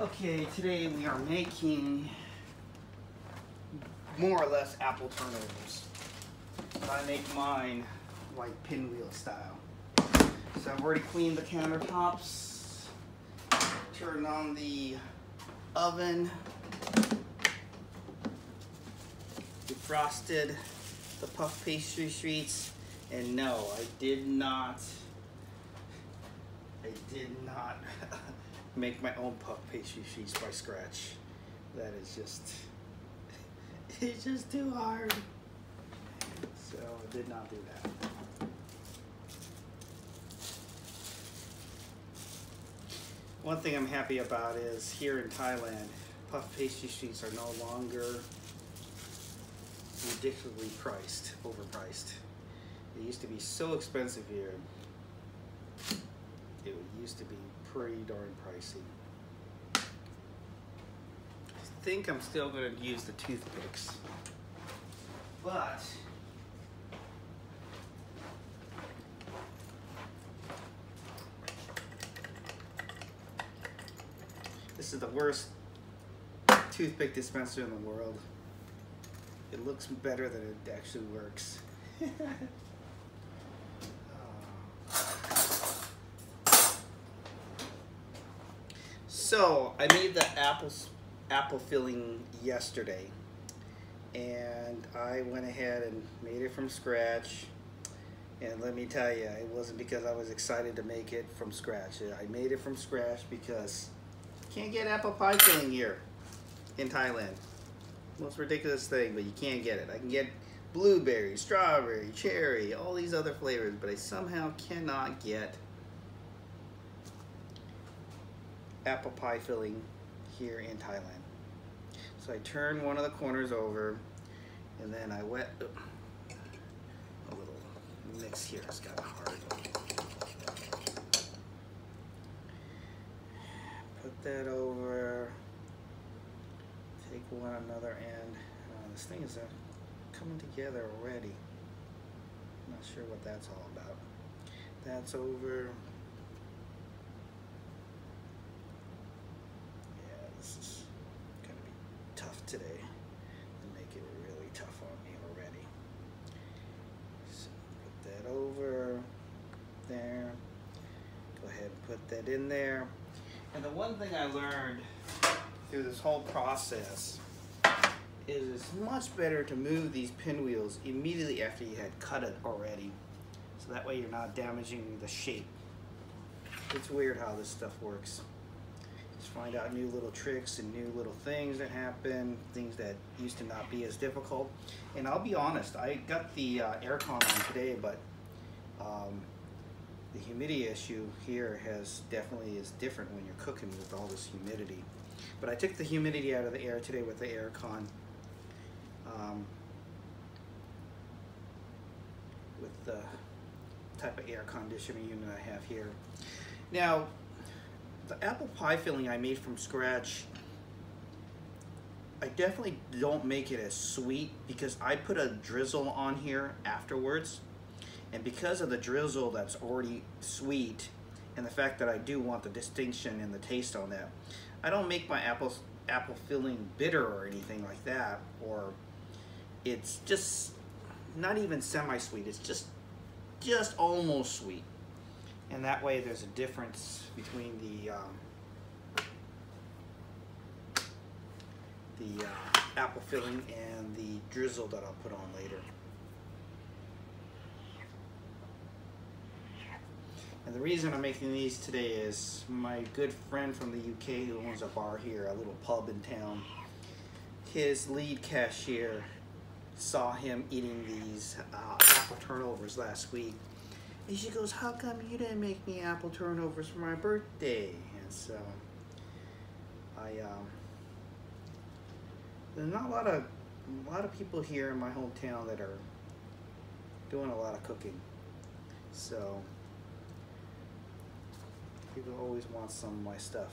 Okay, today we are making more or less apple turnovers. I make mine like pinwheel style. So I've already cleaned the countertops, turned on the oven, defrosted the puff pastry sheets, and no, I did not make my own puff pastry sheets by scratch. That is just, it's just too hard. So I did not do that. One thing I'm happy about is here in Thailand, puff pastry sheets are no longer ridiculously overpriced. They used to be so expensive here. It used to be pretty darn pricey. I think I'm still going to use the toothpicks, but this is the worst toothpick dispenser in the world. It looks better than it actually works. So I made the apple filling yesterday, and I went ahead and made it from scratch. And let me tell you, it wasn't because I was excited to make it from scratch. I made it from scratch because you can't get apple pie filling here in Thailand. Most ridiculous thing, but you can't get it. I can get blueberry, strawberry, cherry, all these other flavors, but I somehow cannot get apple pie filling here in Thailand. So I turned one of the corners over, and then I wet a little mix here. It's kind of hard. Put that over. Take another end. This thing is coming together already. I'm not sure what that's all about. That's over. This is going to be tough today and make it really tough on me already. So put that over there. Go ahead and put that in there. And the one thing I learned through this whole process is it's much better to move these pinwheels immediately after you had cut it already. So that way you're not damaging the shape. It's weird how this stuff works. Just find out new little tricks and new little things that happen, things that used to not be as difficult. And I'll be honest, I got the aircon on today, but the humidity issue here is different when you're cooking with all this humidity. But I took the humidity out of the air today with the aircon, with the type of air conditioning unit I have here. Now, the apple pie filling I made from scratch, I definitely don't make it as sweet because I put a drizzle on here afterwards. And because of the drizzle that's already sweet, and the fact that I do want the distinction in the taste on that, I don't make my apple filling bitter or anything like that, or it's just not even semi-sweet. It's just almost sweet. And that way there's a difference between the apple filling and the drizzle that I'll put on later. And the reason I'm making these today is my good friend from the UK who owns a bar here, a little pub in town, his lead cashier saw him eating these apple turnovers last week. And she goes, "How come you didn't make me apple turnovers for my birthday?" And so there's not a lot of people here in my hometown that are doing a lot of cooking. So people always want some of my stuff.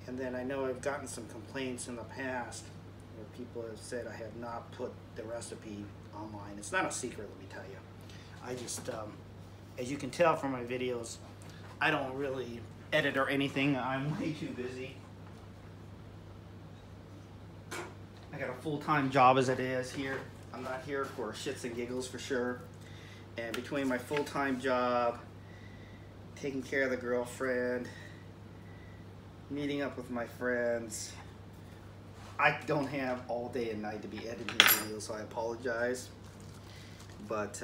And then I know I've gotten some complaints in the past where people have said I have not put the recipe online. It's not a secret, let me tell you. I just, as you can tell from my videos, I don't really edit or anything. I'm way too busy. I got a full-time job as it is here. I'm not here for shits and giggles for sure. And between my full-time job, taking care of the girlfriend, meeting up with my friends, I don't have all day and night to be editing videos, so I apologize. But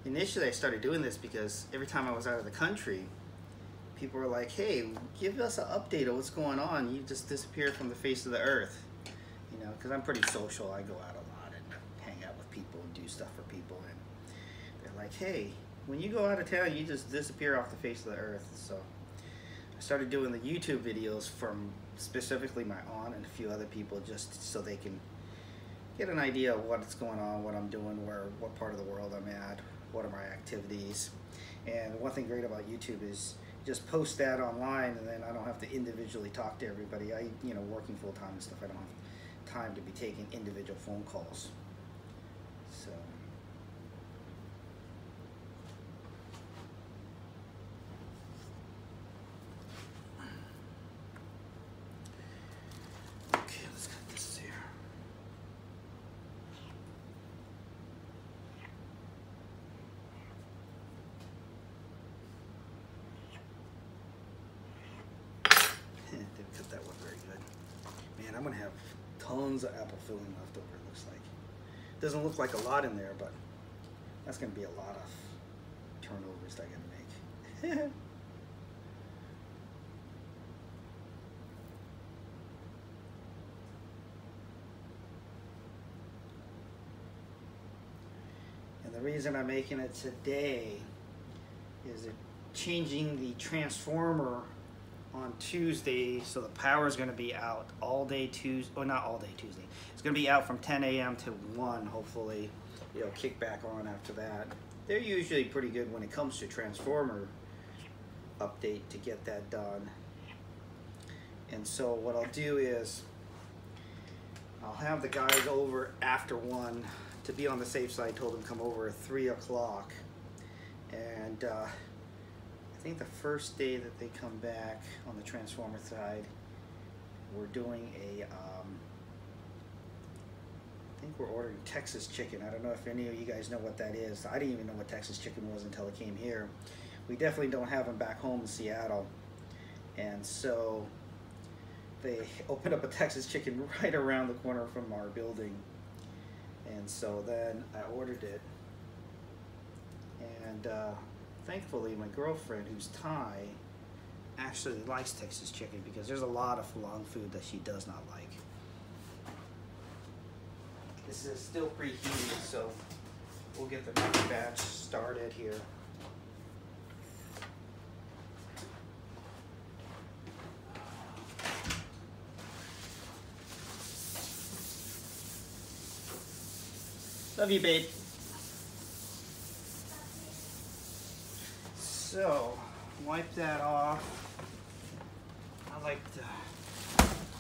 initially I started doing this because every time I was out of the country, people were like, hey, give us an update of what's going on. You just disappeared from the face of the earth. You know, because I'm pretty social. I go out a lot and hang out with people and do stuff for people. And they're like, hey, when you go out of town, you just disappear off the face of the earth. So I started doing the YouTube videos from specifically my aunt and a few other people, just so they can get an idea of what's going on, what I'm doing, what part of the world I'm at, what are my activities. And one thing great about YouTube is just post that online, and then I don't have to individually talk to everybody. Working full time and stuff, I don't have time to be taking individual phone calls. So okay, let's cut this here. Didn't cut that one very good. Man, I'm gonna have tons of apple filling left over, it looks like. Doesn't look like a lot in there, but that's gonna be a lot of turnovers that I gotta make. And the reason I'm making it today is they're changing the transformer on Tuesday, so the power is going to be out all day Tuesday. Oh, not all day Tuesday. It's going to be out from 10 a.m. to 1. Hopefully, it'll kick back on after that. They're usually pretty good when it comes to transformer update to get that done. And so what I'll do is I'll have the guys over after 1 to be on the safe side. Told them come over at 3 o'clock, and I think the first day that they come back on the transformer side, we're doing I think we're ordering Texas chicken. I don't know if any of you guys know what that is. I didn't even know what Texas chicken was until it came here. We definitely don't have them back home in Seattle. And so they opened up a Texas chicken right around the corner from our building. And so then I ordered it. And thankfully, my girlfriend, who's Thai, actually likes Texas chicken because there's a lot of long food that she does not like. This is still preheated, so we'll get the next batch started here. Love you, babe. So, wipe that off. I like to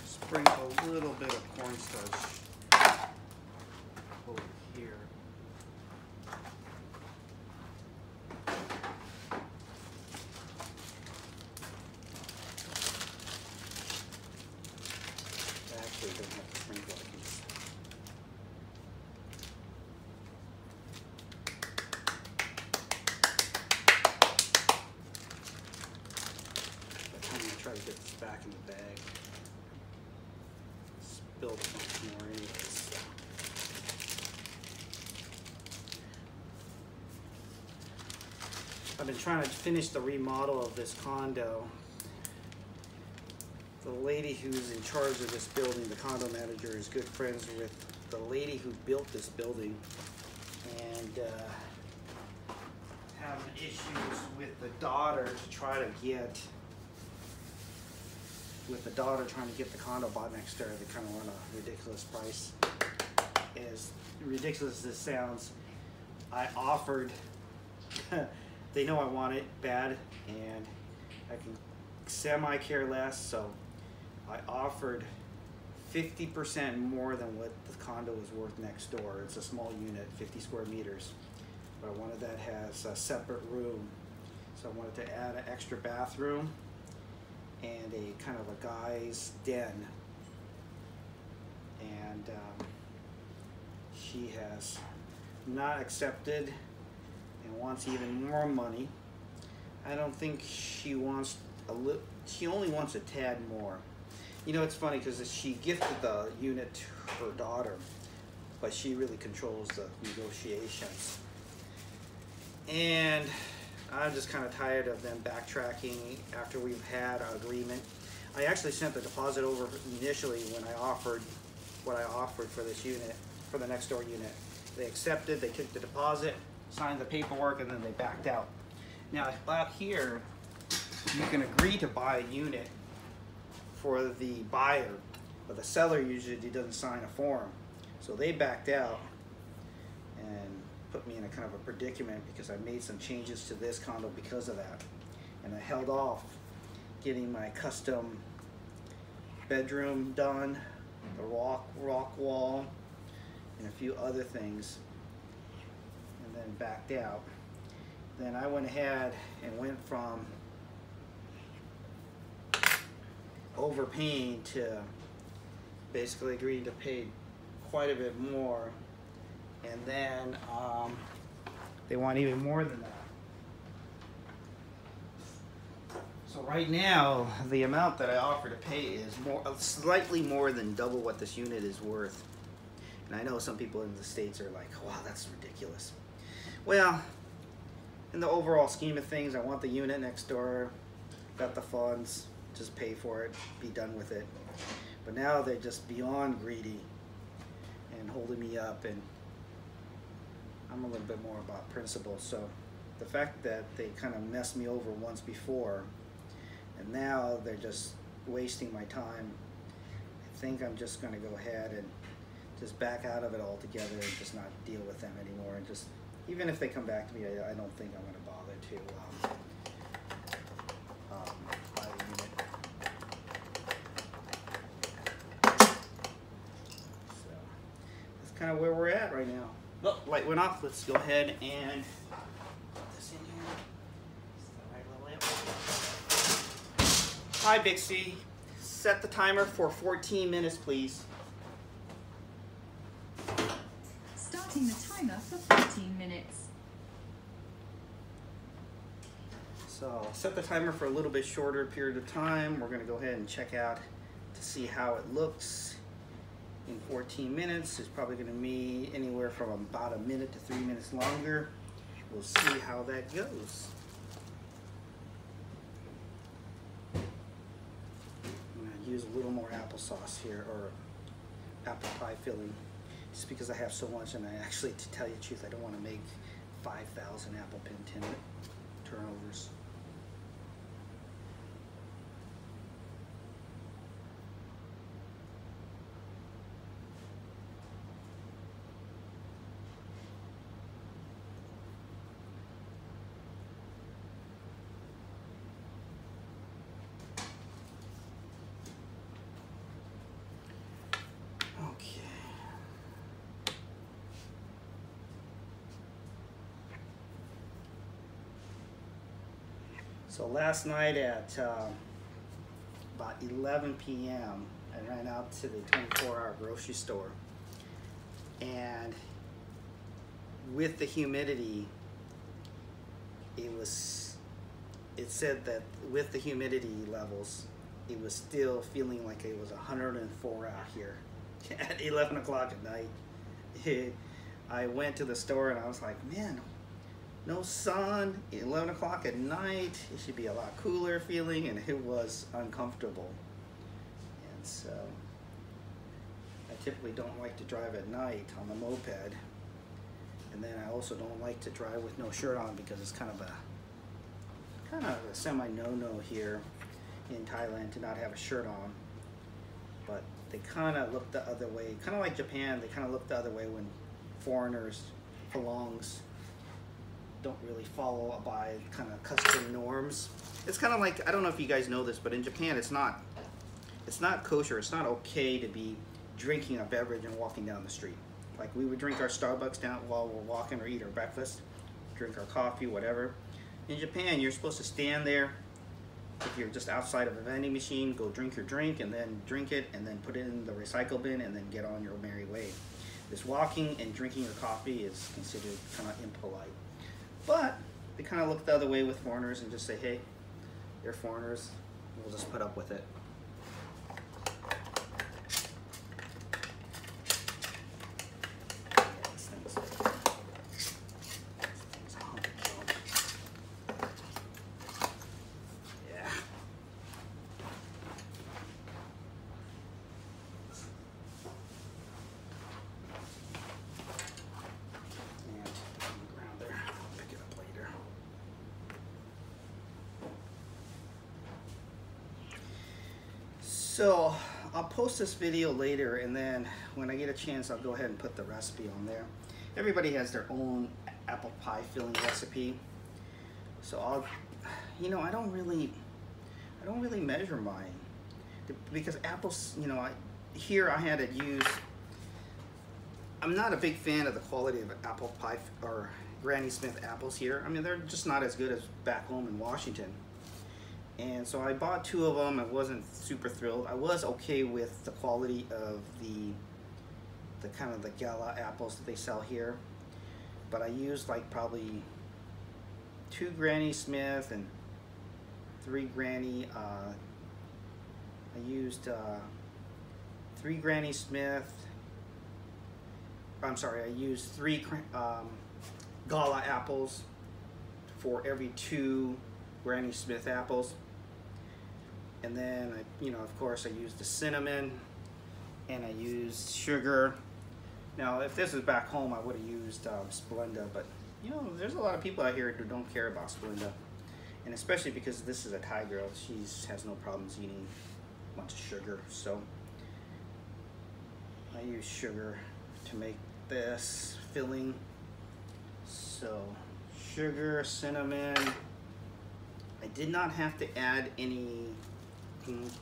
sprinkle a little bit of cornstarch over here. I actually don't have to sprinkle it. Try to get this back in the bag. Spilled a bunch more anyways. So. I've been trying to finish the remodel of this condo. The lady who's in charge of this building, the condo manager, is good friends with the lady who built this building, and having issues with the daughter to try to get trying to get the condo bought next to her. They kind of want a ridiculous price. As ridiculous as this sounds, I offered, they know I want it bad, and I can semi-care less, so I offered 50% more than what the condo was worth next door. It's a small unit, 50 square meters, but I wanted that has a separate room. So I wanted to add an extra bathroom and a kind of a guy's den. And she has not accepted and wants even more money. I don't think she wants she only wants a tad more. You know, it's funny because she gifted the unit to her daughter, but she really controls the negotiations. And I'm just kind of tired of them backtracking after we've had an agreement. I actually sent the deposit over initially when I offered what I offered for this unit, for the next door unit. They accepted, they took the deposit, signed the paperwork, and then they backed out. Now out here, you can agree to buy a unit for the buyer, but the seller usually doesn't sign a form. So they backed out and put me in a kind of a predicament because I made some changes to this condo because of that. And I held off getting my custom bedroom done, the rock wall, and a few other things, and then backed out. Then I went ahead and went from overpaying to basically agreeing to pay quite a bit more, and then they want even more than that. So right now, the amount that I offer to pay is slightly more than double what this unit is worth. And I know some people in the States are like, wow, that's ridiculous. Well, in the overall scheme of things, I want the unit next door, got the funds, just pay for it, be done with it. But now they're just beyond greedy and holding me up, and I'm a little bit more about principle. So the fact that they kind of messed me over once before, and now they're just wasting my time, I think I'm just going to go ahead and just back out of it altogether and just not deal with them anymore. And just, even if they come back to me, I don't think I'm going to bother to buy the unit. So that's kind of where we're at right now. Oh, light went off. Let's go ahead and put this in here. Hi, Bixie. Set the timer for 14 minutes, please. Starting the timer for 14 minutes. So set the timer for a little bit shorter period of time. We're going to go ahead and check out to see how it looks in 14 minutes. It's probably going to be anywhere from about a minute to 3 minutes longer. We'll see how that goes. Use a little more applesauce here, or apple pie filling, just because I have so much, and I actually, to tell you the truth, I don't want to make 5,000 apple pin turnovers. So last night at about 11 p.m., I ran out to the 24-hour grocery store, and with the humidity, it said that with the humidity levels, it was still feeling like it was 104 out here at 11 o'clock at night. I went to the store and I was like, man, no sun, 11 o'clock at night, it should be a lot cooler feeling, and it was uncomfortable. And so I typically don't like to drive at night on the moped, and then I also don't like to drive with no shirt on because it's kind of a semi no-no here in Thailand to not have a shirt on. But they kind of look the other way, kind of like Japan. They kind of look the other way when foreigners, Falungs, don't really follow by kind of custom norms. It's kind of like, I don't know if you guys know this, but in Japan it's not kosher, it's not okay to be drinking a beverage and walking down the street. Like we would drink our Starbucks down while we're walking, or eat our breakfast, drink our coffee, whatever. In Japan, you're supposed to stand there. If you're just outside of a vending machine, go drink your drink and then drink it and then put it in the recycle bin and then get on your merry way. This walking and drinking your coffee is considered kind of impolite. But they kind of look the other way with foreigners and just say, hey, they're foreigners, we'll just put up with it. So I'll post this video later, and then when I get a chance I'll go ahead and put the recipe on there. Everybody has their own apple pie filling recipe, so I don't really measure mine, because apples, here I had it used. I'm not a big fan of the quality of apple pie or Granny Smith apples here. I mean, they're just not as good as back home in Washington. And so I bought 2 of them. I wasn't super thrilled. I was okay with the quality of the kind of the gala apples that they sell here, but I used like probably 2 Granny Smith and 3 Granny. I used 3 Granny Smith. I'm sorry. I used 3 gala apples for every 2 Granny Smith apples. And then, of course, I used the cinnamon, and I used sugar. Now, if this was back home, I would have used Splenda, but, there's a lot of people out here who don't care about Splenda. And especially because this is a Thai girl, she has no problems eating a bunch of sugar. So, I use sugar to make this filling. So, sugar, cinnamon. I did not have to add any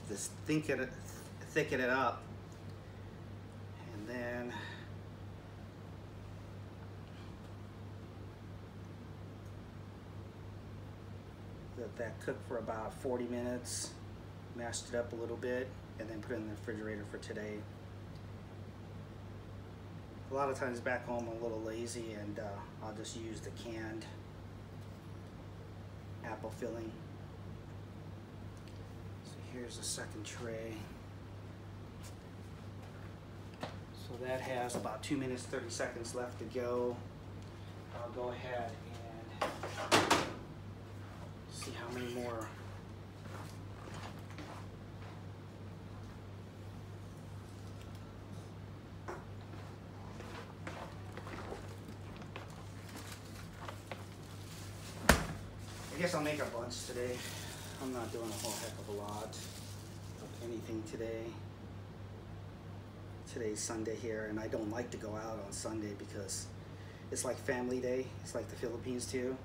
this thicken it up, and then let that cook for about 40 minutes, mashed it up a little bit, and then put it in the refrigerator for today. A lot of times back home I'm a little lazy, and I'll just use the canned apple filling. So here's the second tray. So that has about 2 minutes 30 seconds left to go. I'll go ahead and see how many more. I guess I'll make a bunch today. I'm not doing a whole heck of a lot of anything today. Today's Sunday here, and I don't like to go out on Sunday because it's like family day. It's like the Philippines too.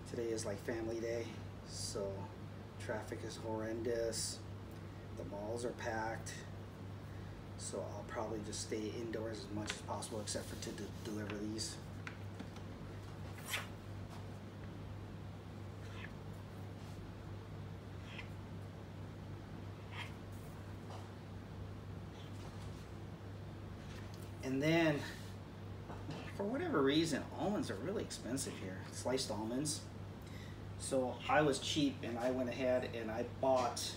Today is like family day, so traffic is horrendous. The malls are packed, so I'll probably just stay indoors as much as possible, except for to deliver these. And then, for whatever reason, almonds are really expensive here, sliced almonds. So I was cheap, and I went ahead and I bought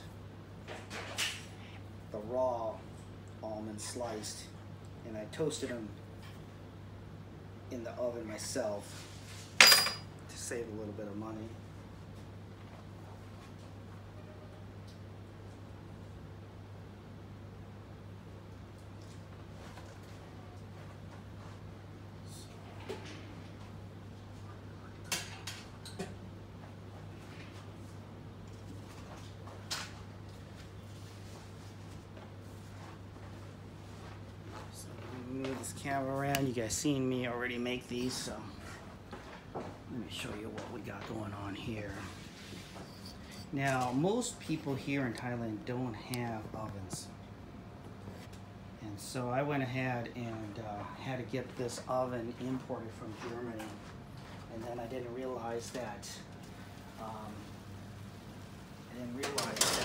the raw almonds sliced, and I toasted them in the oven myself to save a little bit of money. Move this camera around. You guys seen me already make these, so let me show you what we got going on here. Now, most people here in Thailand don't have ovens. And so I went ahead and had to get this oven imported from Germany. And then I didn't realize that I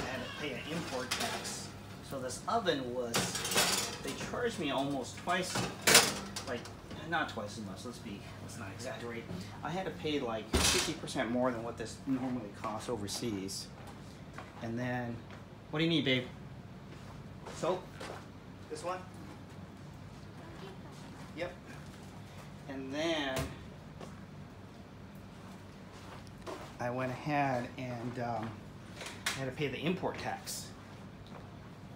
had to pay an import tax. So this oven was, they charged me almost twice, like not twice as much, let's not exaggerate. I had to pay like 50% more than what this normally costs overseas. And then, what do you need, babe? Soap? This one? Yep. And then I went ahead and had to pay the import tax.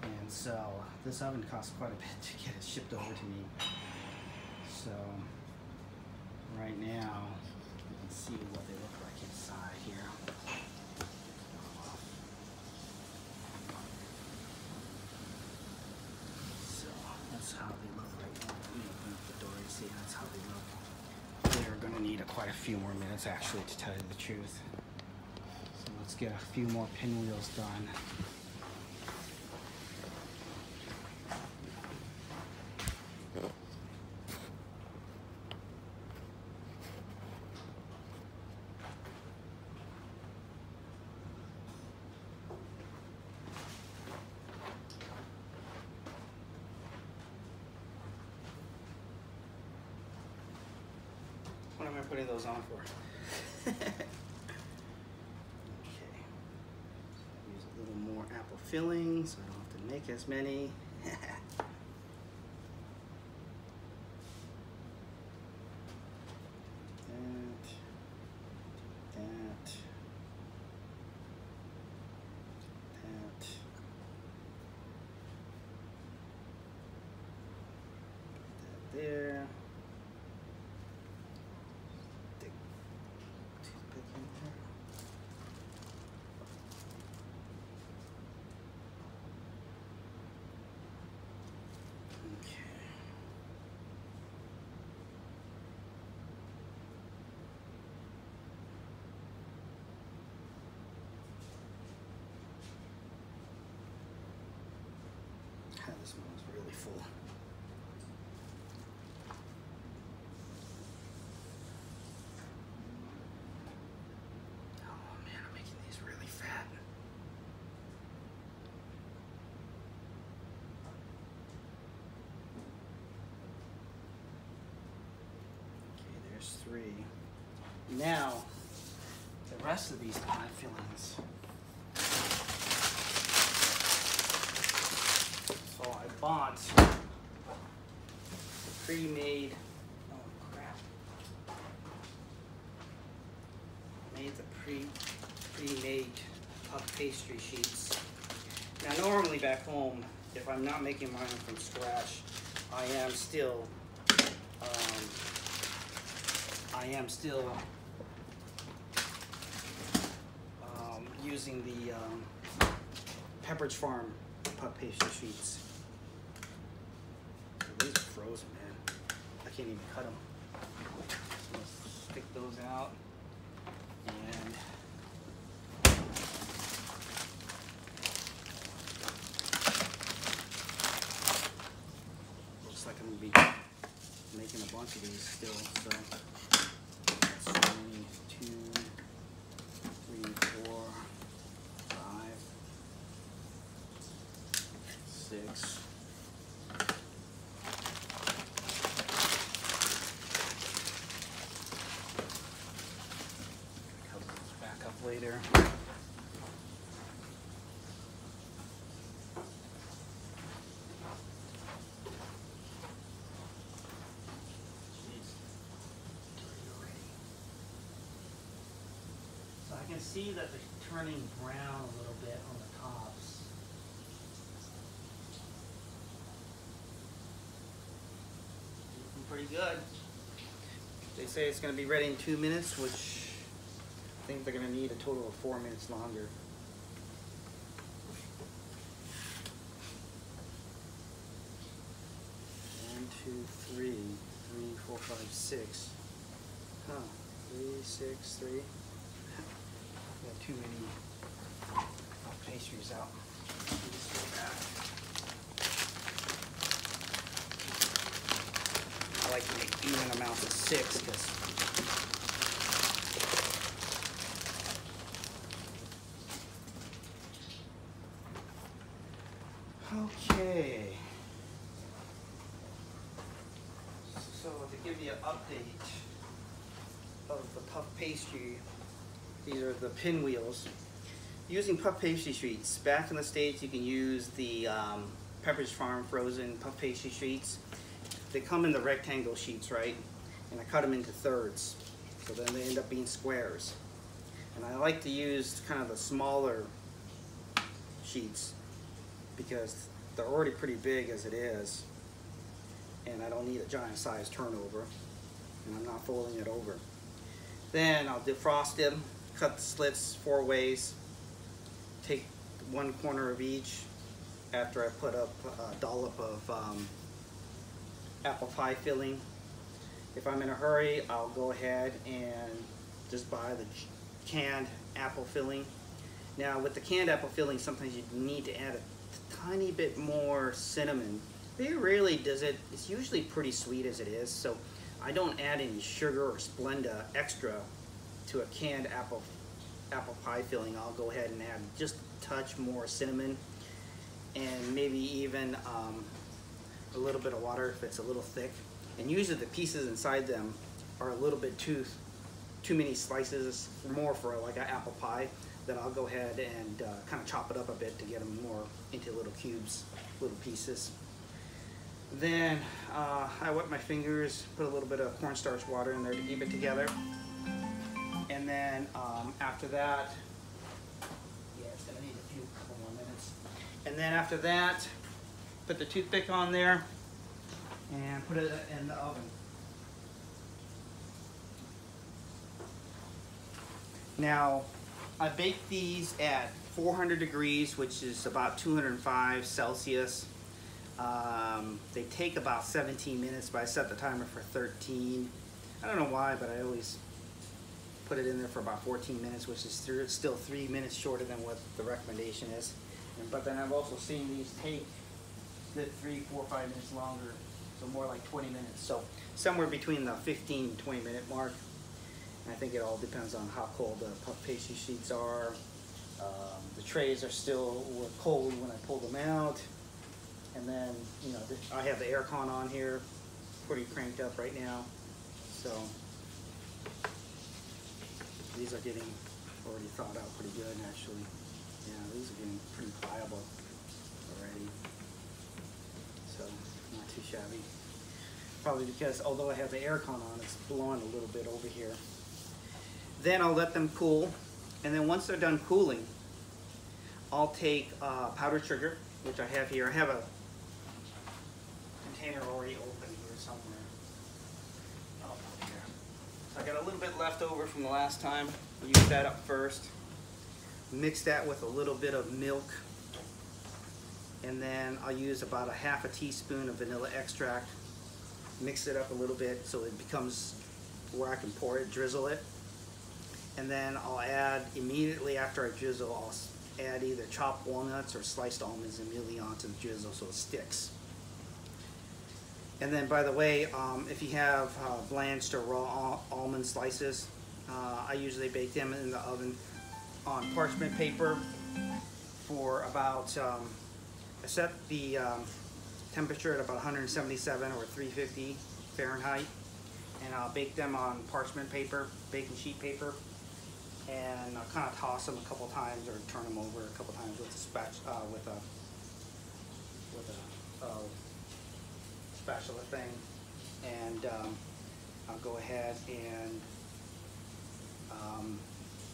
And so this oven cost quite a bit to get it shipped over to me. So right now you can see what they look like inside here. So that's how they look right now. Let me open up the door and see. That's how they look. They're going to need quite a few more minutes actually, to tell you the truth. So let's get a few more pinwheels done. What am I putting those on for? Okay. Use a little more apple filling so I don't have to make as many. There. Stick toothpick in there. Okay. This one's really full. Three. Now, the rest of these pie fillings. So I bought pre-made, oh crap, made the pre-made puff pastry sheets. Now normally back home, if I'm not making mine from scratch, I am still using the Pepperidge Farm puff pastry sheets. These are frozen, man. I can't even cut them. So let's stick those out and looks like I'm gonna be making a bunch of these still. So that's 1, 2, 3, 4, 5, 6. Cover those back up later. I can see that they're turning brown a little bit on the tops. Looking pretty good. They say it's going to be ready in 2 minutes, which I think they're going to need a total of 4 minutes longer. One, two, three, 4, 5, 6. Huh. 3, 6, 3. Got too many pastries out. I like to make even amounts of 6 because okay. So to give you an update of the puff pastry, these are the Pinwheels. Using puff pastry sheets. Back in the States, you can use the Pepperidge Farm frozen puff pastry sheets. They come in the rectangle sheets, right? And I cut them into thirds, so then they end up being squares. And I like to use kind of the smaller sheets because they're already pretty big as it is, and I don't need a giant size turnover, and I'm not folding it over. Then I'll defrost them, cut the slits 4 ways, take 1 corner of each after I put up a dollop of apple pie filling. If I'm in a hurry, I'll go ahead and just buy the canned apple filling. Now with the canned apple filling, sometimes you need to add a tiny bit more cinnamon. Very rarely does it. It's usually pretty sweet as it is, so I don't add any sugar or Splenda extra to a canned apple pie filling. I'll go ahead and add just a touch more cinnamon and maybe even a little bit of water if it's a little thick. And usually the pieces inside them are a little bit too many slices, more for like an apple pie. Then I'll go ahead and kind of chop it up a bit to get them more into little cubes, little pieces. Then I wet my fingers, put a little bit of cornstarch water in there to keep it together. And then after that, yeah, it's gonna need a couple more minutes. And then after that, put the toothpick on there and put it in the oven. Now, I bake these at 400 degrees, which is about 205 Celsius. They take about 17 minutes, but I set the timer for 13. I don't know why, but I always put it in there for about 14 minutes, which is still 3 minutes shorter than what the recommendation is. But then I've also seen these take 3, 4, 5 minutes longer, so more like 20 minutes. So somewhere between the 15 and 20 minute mark. And I think it all depends on how cold the puff pastry sheets are. The trays were cold when I pulled them out. And then, you know, I have the aircon on here, pretty cranked up right now. So these are getting already thawed out pretty good, actually. Yeah, these are getting pretty pliable already. So not too shabby. Probably because although I have the aircon on, it's blowing a little bit over here. Then I'll let them cool, and then once they're done cooling, I'll take powdered sugar, which I have here. I have a container already open here somewhere. Oh, here. So I got a little bit left over from the last time. I'll use that up first. Mix that with a little bit of milk, and then I'll use about a half a teaspoon of vanilla extract. Mix it up a little bit so it becomes where I can pour it, drizzle it. And then I'll add, immediately after I drizzle, I'll add either chopped walnuts or sliced almonds immediately onto the drizzle so it sticks. And then, by the way, if you have blanched or raw almond slices, I usually bake them in the oven on parchment paper for about, I set the temperature at about 177 or 350 Fahrenheit, and I'll bake them on parchment paper, baking sheet paper. And I'll kind of toss them a couple times or turn them over a couple times with a spatula thing, and I'll go ahead and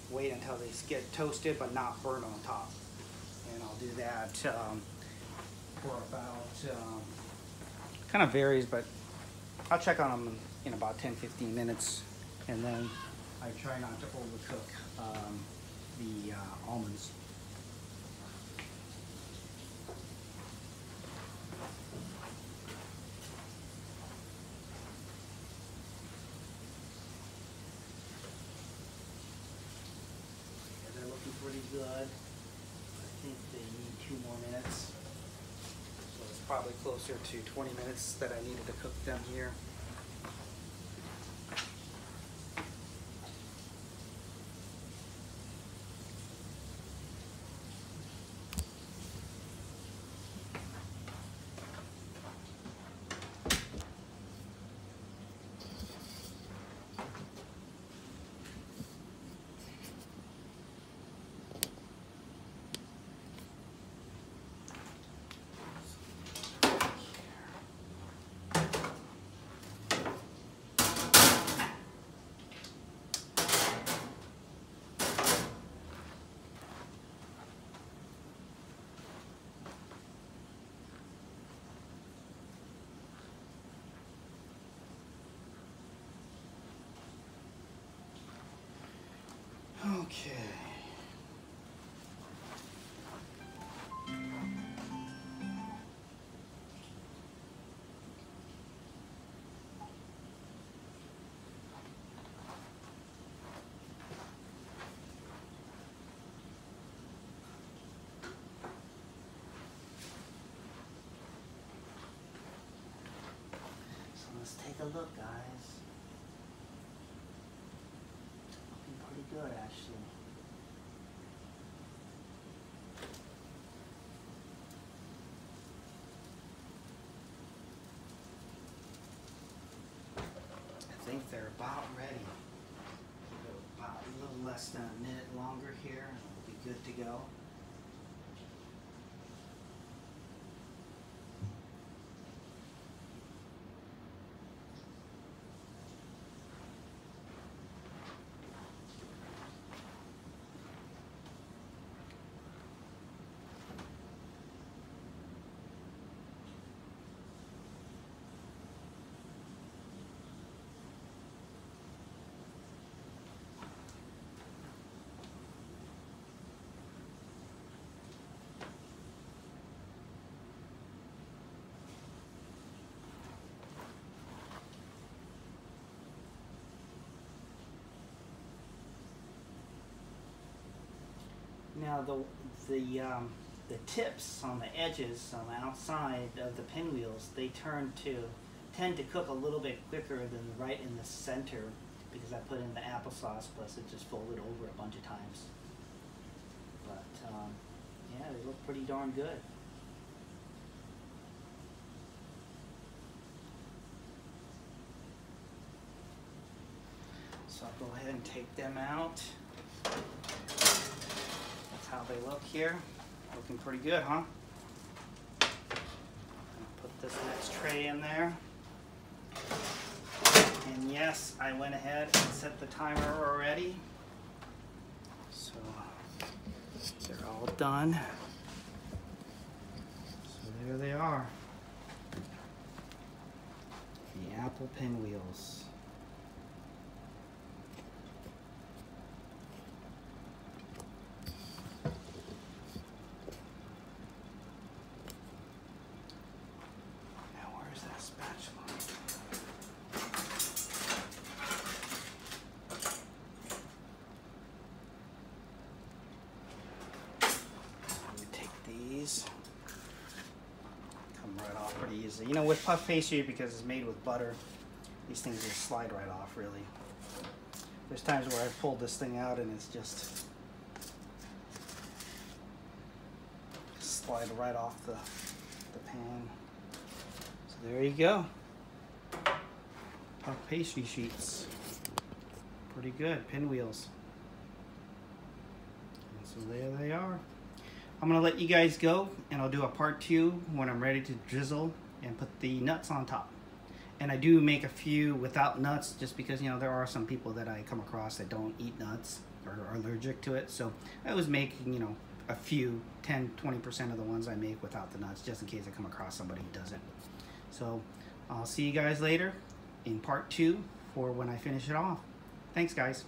wait until they get toasted but not burn on top. And I'll do that for about, kind of varies, but I'll check on them in about 10-15 minutes, and then I try not to overcook the almonds. good. I think they need 2 more minutes. So it's probably closer to 20 minutes that I needed to cook them here. Okay. So let's take a look, guys. Looking pretty good, actually. I think they're about ready. About a little less than a minute longer here, and we'll be good to go. Now the tips on the edges on the outside of the pinwheels, they tend to cook a little bit quicker than right in the center because I put in the applesauce, plus it just folded over a bunch of times. But yeah, they look pretty darn good. So I'll go ahead and take them out. That's how they look here. Looking pretty good, huh? Put this next tray in there. And yes, I went ahead and set the timer already. So they're all done. So there they are. The apple pinwheels. Come right off pretty easy. You know, with puff pastry, because it's made with butter, these things just slide right off, really. There's times where I've pulled this thing out and it's just slide right off the pan. So there you go. Puff pastry sheets. Pretty good, pinwheels. And so there they are. I'm gonna let you guys go, and I'll do a part 2 when I'm ready to drizzle and put the nuts on top. And I do make a few without nuts, just because, you know, there are some people that I come across that don't eat nuts or are allergic to it. So I was making, you know, a few, 10-20% of the ones I make without the nuts, just in case I come across somebody who doesn't. So I'll see you guys later in part 2 for when I finish it off. Thanks, guys.